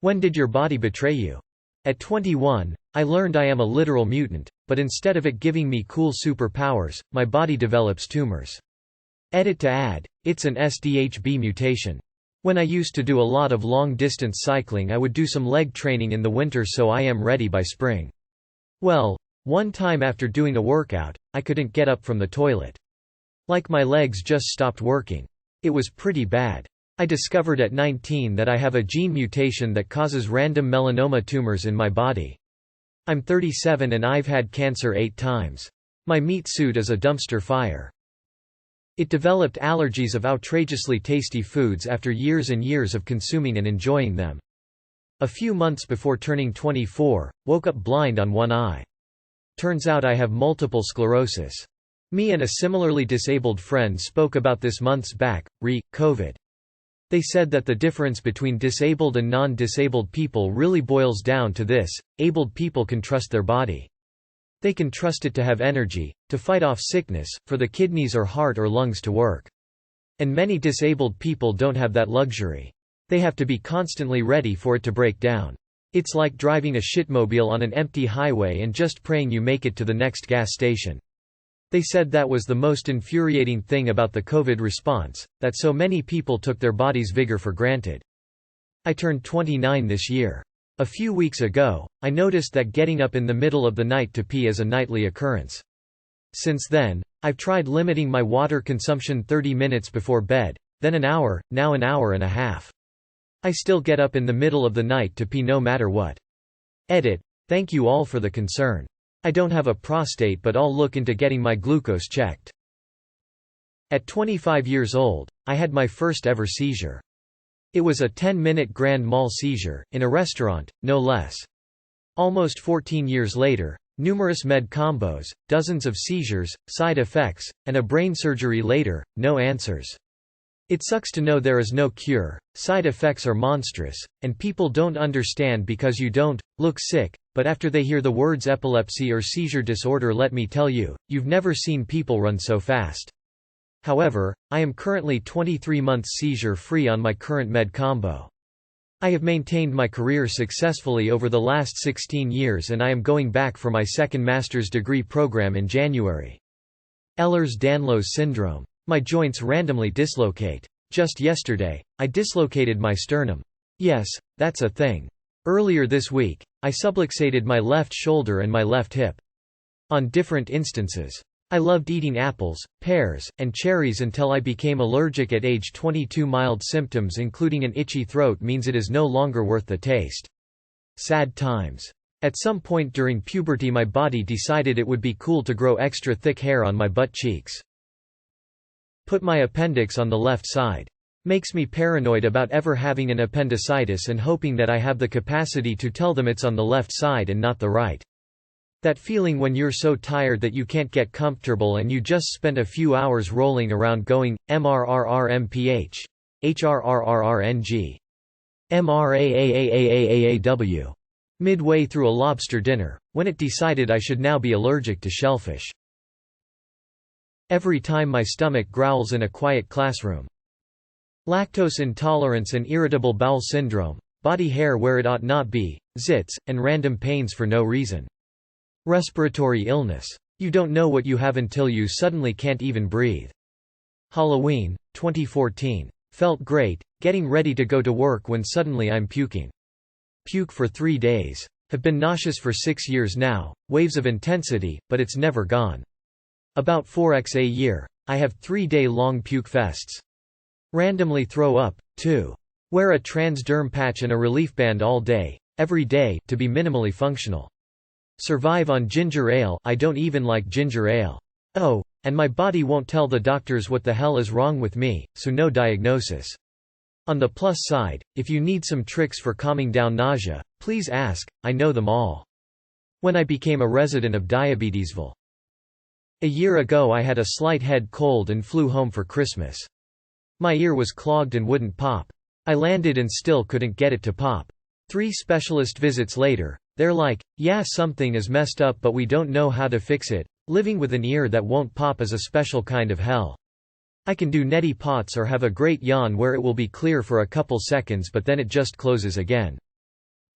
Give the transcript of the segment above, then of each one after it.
When did your body betray you? At 21, I learned I am a literal mutant, but instead of it giving me cool superpowers, my body develops tumors. Edit to add, it's an SDHB mutation. When I used to do a lot of long-distance cycling, I would do some leg training in the winter so I am ready by spring. Well, one time after doing a workout, I couldn't get up from the toilet. Like my legs just stopped working. It was pretty bad. I discovered at 19 that I have a gene mutation that causes random melanoma tumors in my body. I'm 37 and I've had cancer 8 times. My meat suit is a dumpster fire. It developed allergies of outrageously tasty foods after years and years of consuming and enjoying them. A few months before turning 24, woke up blind on one eye. Turns out I have multiple sclerosis. Me and a similarly disabled friend spoke about this months back, COVID. They said that the difference between disabled and non-disabled people really boils down to this: abled people can trust their body. They can trust it to have energy, to fight off sickness, for the kidneys or heart or lungs to work. And many disabled people don't have that luxury. They have to be constantly ready for it to break down. It's like driving a shitmobile on an empty highway and just praying you make it to the next gas station. They said that was the most infuriating thing about the COVID response, that so many people took their body's vigor for granted. I turned 29 this year. A few weeks ago, I noticed that getting up in the middle of the night to pee is a nightly occurrence. Since then, I've tried limiting my water consumption 30 minutes before bed, then an hour, now an hour and a half. I still get up in the middle of the night to pee no matter what. Edit. Thank you all for the concern. I don't have a prostate, but I'll look into getting my glucose checked. At 25 years old, I had my first ever seizure. It was a 10-minute grand mal seizure, in a restaurant, no less. Almost 14 years later, numerous med combos, dozens of seizures, side effects, and a brain surgery later, no answers. It sucks to know there is no cure, side effects are monstrous, and people don't understand because you don't look sick, but after they hear the words epilepsy or seizure disorder, let me tell you, you've never seen people run so fast. However, I am currently 23 months seizure-free on my current med combo. I have maintained my career successfully over the last 16 years and I am going back for my second master's degree program in January. Ehlers-Danlos syndrome. My joints randomly dislocate. Just yesterday, I dislocated my sternum. Yes, that's a thing. Earlier this week, I subluxated my left shoulder and my left hip. On different instances. I loved eating apples, pears, and cherries until I became allergic at age 22. Mild symptoms including an itchy throat means it is no longer worth the taste. Sad times. At some point during puberty my body decided it would be cool to grow extra thick hair on my butt cheeks. Put my appendix on the left side. Makes me paranoid about ever having an appendicitis and hoping that I have the capacity to tell them it's on the left side and not the right. That feeling when you're so tired that you can't get comfortable and you just spent a few hours rolling around going, MRRRMPH. HRRRRNG. MRAAAAAAW. Midway through a lobster dinner, when it decided I should now be allergic to shellfish. Every time my stomach growls in a quiet classroom. Lactose intolerance and irritable bowel syndrome, body hair where it ought not be, zits, and random pains for no reason. Respiratory illness. You don't know what you have until you suddenly can't even breathe. Halloween, 2014. Felt great, getting ready to go to work when suddenly I'm puking. Puke for 3 days. Have been nauseous for 6 years now, waves of intensity, but it's never gone. About 4x a year. I have 3-day-long puke fests. Randomly throw up, too. Wear a transderm patch and a relief band all day, every day, to be minimally functional. Survive on ginger ale. I don't even like ginger ale. Oh, and my body won't tell the doctors what the hell is wrong with me, so no diagnosis. On the plus side, if you need some tricks for calming down nausea, please ask, I know them all. When I became a resident of Diabetesville. A year ago I had a slight head cold and flew home for Christmas. My ear was clogged and wouldn't pop. I landed and still couldn't get it to pop. 3 specialist visits later, they're like, yeah, something is messed up but we don't know how to fix it. Living with an ear that won't pop is a special kind of hell. I can do neti pots or have a great yawn where it will be clear for a couple seconds but then it just closes again.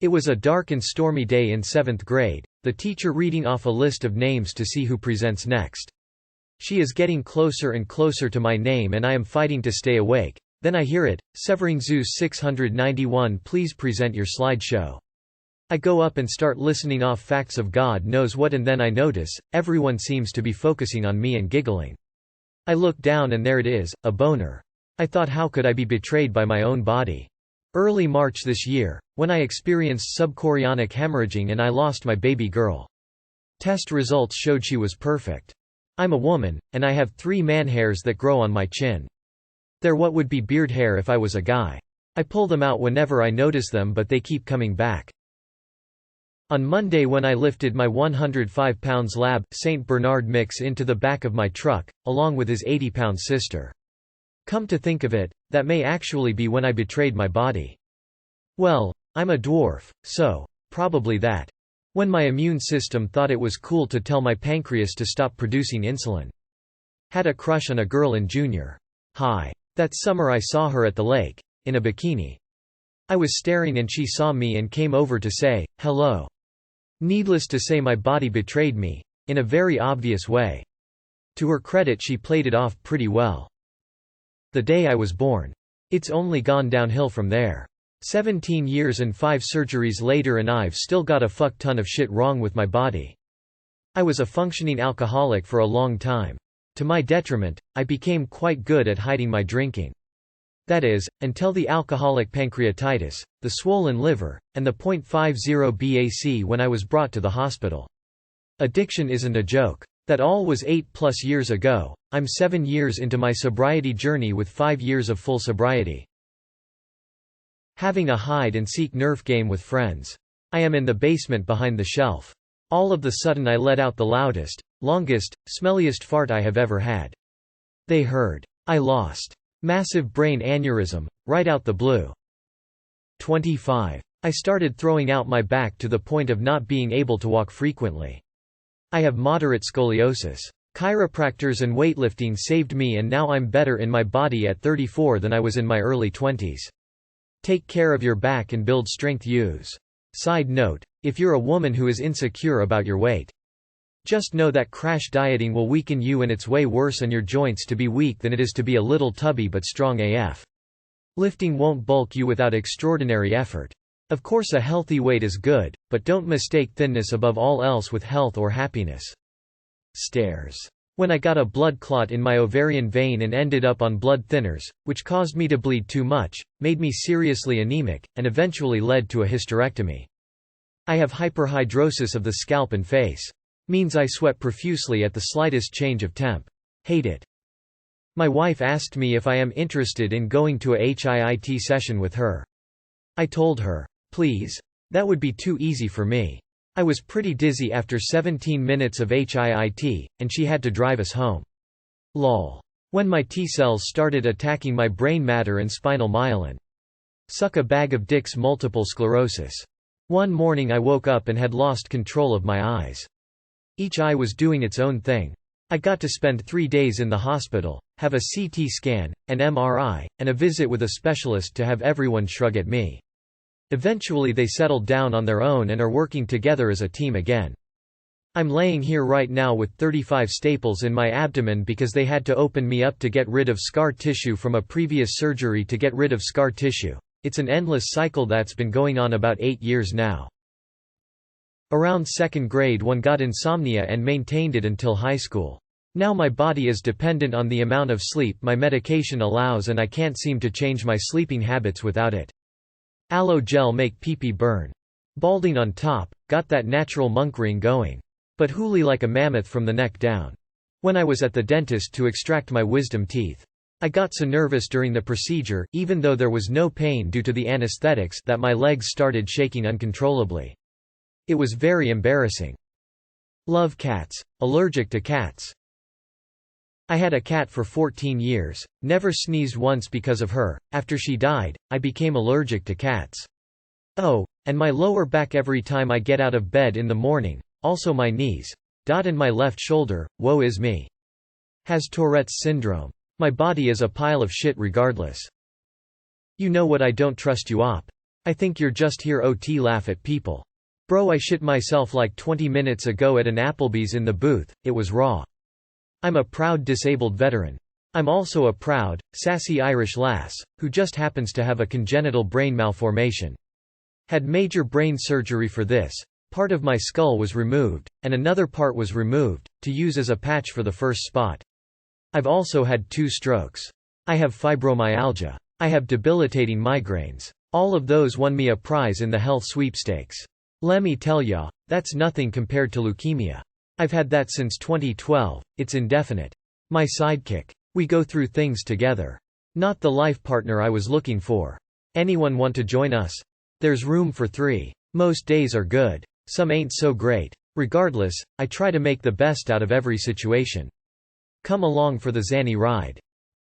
It was a dark and stormy day in 7th grade, the teacher reading off a list of names to see who presents next. She is getting closer and closer to my name and I am fighting to stay awake. Then I hear it, Severing Zeus 691, please present your slideshow. I go up and start listening off facts of God knows what, and then I notice, everyone seems to be focusing on me and giggling. I look down and there it is, a boner. I thought, how could I be betrayed by my own body? Early March this year, when I experienced subchorionic hemorrhaging and I lost my baby girl. Test results showed she was perfect. I'm a woman, and I have 3 man hairs that grow on my chin. They're what would be beard hair if I was a guy. I pull them out whenever I notice them, but they keep coming back. On Monday, when I lifted my 105 pounds Lab St. Bernard mix into the back of my truck, along with his 80-pound sister. Come to think of it, that may actually be when I betrayed my body. Well, I'm a dwarf, so, probably that. When my immune system thought it was cool to tell my pancreas to stop producing insulin. Had a crush on a girl in junior high. That summer I saw her at the lake, in a bikini. I was staring and she saw me and came over to say, hello. Needless to say, my body betrayed me, in a very obvious way. To her credit, she played it off pretty well. The day I was born. It's only gone downhill from there. 17 years and 5 surgeries later and I've still got a fuck ton of shit wrong with my body. I was a functioning alcoholic for a long time. To my detriment, I became quite good at hiding my drinking. That is, until the alcoholic pancreatitis, the swollen liver, and the .50 BAC when I was brought to the hospital. Addiction isn't a joke. That all was 8+ years ago. I'm 7 years into my sobriety journey with 5 years of full sobriety. Having a hide-and-seek Nerf game with friends. I am in the basement behind the shelf. All of the sudden I let out the loudest, longest, smelliest fart I have ever had. They heard. I lost. Massive brain aneurysm, right out the blue. 25. I started throwing out my back to the point of not being able to walk frequently. I have moderate scoliosis. Chiropractors and weightlifting saved me and now I'm better in my body at 34 than I was in my early 20s. Take care of your back and build strength. Use. Side note, if you're a woman who is insecure about your weight, just know that crash dieting will weaken you and it's way worse on your joints to be weak than it is to be a little tubby but strong AF. Lifting won't bulk you without extraordinary effort. Of course a healthy weight is good, but don't mistake thinness above all else with health or happiness. Stairs. When I got a blood clot in my ovarian vein and ended up on blood thinners, which caused me to bleed too much, made me seriously anemic, and eventually led to a hysterectomy. I have hyperhidrosis of the scalp and face. Means I sweat profusely at the slightest change of temp. Hate it. My wife asked me if I am interested in going to a HIIT session with her. I told her, please. That would be too easy for me. I was pretty dizzy after 17 minutes of HIIT, and she had to drive us home. Lol. When my T-cells started attacking my brain matter and spinal myelin. Suck a bag of dicks. Multiple sclerosis. One morning I woke up and had lost control of my eyes. Each eye was doing its own thing. I got to spend 3 days in the hospital, have a CT scan, an MRI, and a visit with a specialist to have everyone shrug at me. Eventually they settled down on their own and are working together as a team again. I'm laying here right now with 35 staples in my abdomen because they had to open me up to get rid of scar tissue from a previous surgery to get rid of scar tissue. It's an endless cycle that's been going on about 8 years now. Around 2nd grade one got insomnia and maintained it until high school. Now my body is dependent on the amount of sleep my medication allows and I can't seem to change my sleeping habits without it. Aloe gel make pee-pee burn. Balding on top, got that natural monk ring going. But hooly like a mammoth from the neck down. When I was at the dentist to extract my wisdom teeth. I got so nervous during the procedure, even though there was no pain due to the anesthetics, that my legs started shaking uncontrollably. It was very embarrassing. Love cats. Allergic to cats. I had a cat for 14 years, never sneezed once because of her. After she died, I became allergic to cats. Oh, and my lower back every time I get out of bed in the morning, also my knees. And my left shoulder, woe is me. Has Tourette's syndrome. My body is a pile of shit regardless. You know what, I don't trust you op. I think you're just here OT laugh at people. Bro, I shit myself like 20 minutes ago at an Applebee's in the booth, it was raw. I'm a proud disabled veteran. I'm also a proud, sassy Irish lass, who just happens to have a congenital brain malformation. Had major brain surgery for this. Part of my skull was removed, and another part was removed, to use as a patch for the first spot. I've also had 2 strokes. I have fibromyalgia. I have debilitating migraines. All of those won me a prize in the health sweepstakes. Lemme tell ya, that's nothing compared to leukemia. I've had that since 2012, it's indefinite. My sidekick. We go through things together. Not the life partner I was looking for. Anyone want to join us? There's room for 3. Most days are good. Some ain't so great. Regardless, I try to make the best out of every situation. Come along for the Zanny ride.